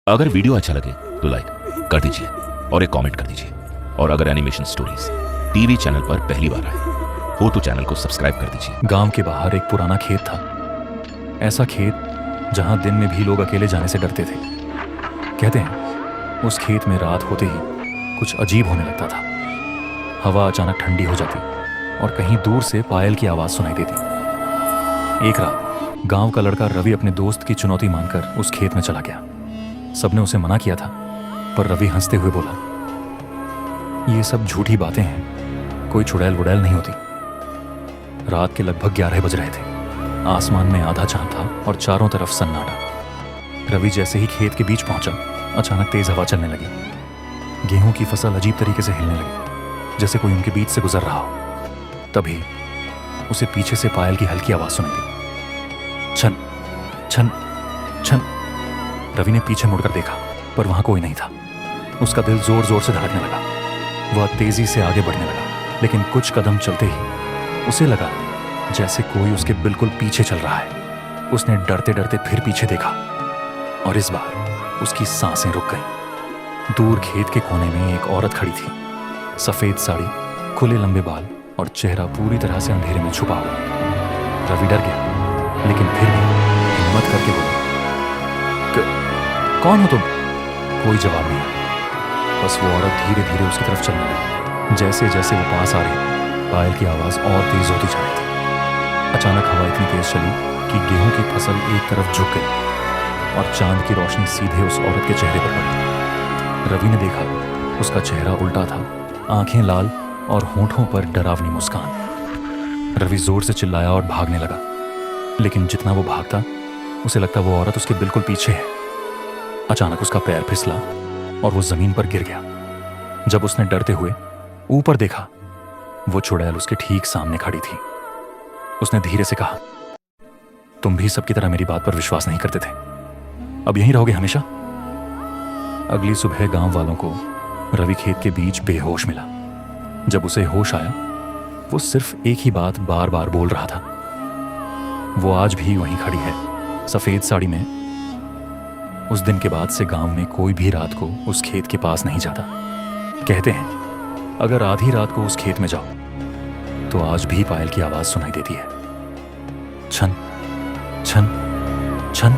अगर वीडियो अच्छा लगे तो लाइक कर दीजिए और एक कमेंट कर दीजिए। और अगर एनिमेशन स्टोरीज टीवी चैनल पर पहली बार आए हो तो चैनल को सब्सक्राइब कर दीजिए। गांव के बाहर एक पुराना खेत था। ऐसा खेत जहां दिन में भी लोग अकेले जाने से डरते थे। कहते हैं उस खेत में रात होते ही कुछ अजीब होने लगता था। हवा अचानक ठंडी हो जाती और कहीं दूर से पायल की आवाज सुनाई देती। एक रात गांव का लड़का रवि अपने दोस्त की चुनौती मानकर उस खेत में चला गया। सबने उसे मना किया था, पर रवि हंसते हुए बोला, ये सब झूठी बातें हैं, कोई चुड़ैल वुड़ैल नहीं होती। रात के लगभग 11 बज रहे थे। आसमान में आधा चांद था और चारों तरफ सन्नाटा। रवि जैसे ही खेत के बीच पहुंचा, अचानक तेज हवा चलने लगी। गेहूं की फसल अजीब तरीके से हिलने लगी, जैसे कोई उनके बीच से गुजर रहा हो। तभी उसे पीछे से पायल की हल्की आवाज सुनाई दी, छन छन छन। रवि ने पीछे मुड़कर देखा, पर वहां कोई नहीं था। उसका दिल जोर जोर से धड़कने लगा। वह तेजी से आगे बढ़ने लगा, लेकिन कुछ कदम चलते ही उसे लगा जैसे कोई उसके बिल्कुल पीछे चल रहा है। उसने डरते डरते फिर पीछे देखा और इस बार उसकी सांसें रुक गईं। दूर खेत के कोने में एक औरत खड़ी थी। सफेद साड़ी, खुले लंबे बाल और चेहरा पूरी तरह से अंधेरे में छुपा हुआ। रवि डर गया, लेकिन फिर भी हिम्मत करके बोला, कौन हो तुम? कोई जवाब नहीं। बस वो औरत धीरे धीरे उसकी तरफ चलने लगी। जैसे जैसे वो पास आ रही, पायल की आवाज और तेज होती जा रही थी। अचानक हवा इतनी तेज चली कि गेहूं की फसल एक तरफ झुक गई और चांद की रोशनी सीधे उस औरत के चेहरे पर पड़ी। रवि ने देखा, उसका चेहरा उल्टा था, आंखें लाल और होंठों पर डरावनी मुस्कान। रवि जोर से चिल्लाया और भागने लगा, लेकिन जितना वो भागता उसे लगता वो औरत उसके बिल्कुल पीछे है। अचानक उसका पैर फिसला और वो जमीन पर गिर गया। जब उसने डरते हुए ऊपर देखा, वो चुड़ैल उसके ठीक सामने खड़ी थी। उसने धीरे से कहा, तुम भी सबकी तरह मेरी बात पर विश्वास नहीं करते थे, अब यहीं रहोगे हमेशा? अगली सुबह गांव वालों को रवि खेत के बीच बेहोश मिला। जब उसे होश आया, वो सिर्फ एक ही बात बार बार बोल रहा था। वो आज भी वहीं खड़ी है, सफेद साड़ी में। उस दिन के बाद से गांव में कोई भी रात को उस खेत के पास नहीं जाता। कहते हैं अगर आधी रात को उस खेत में जाओ तो आज भी पायल की आवाज सुनाई देती है, छन छन छन।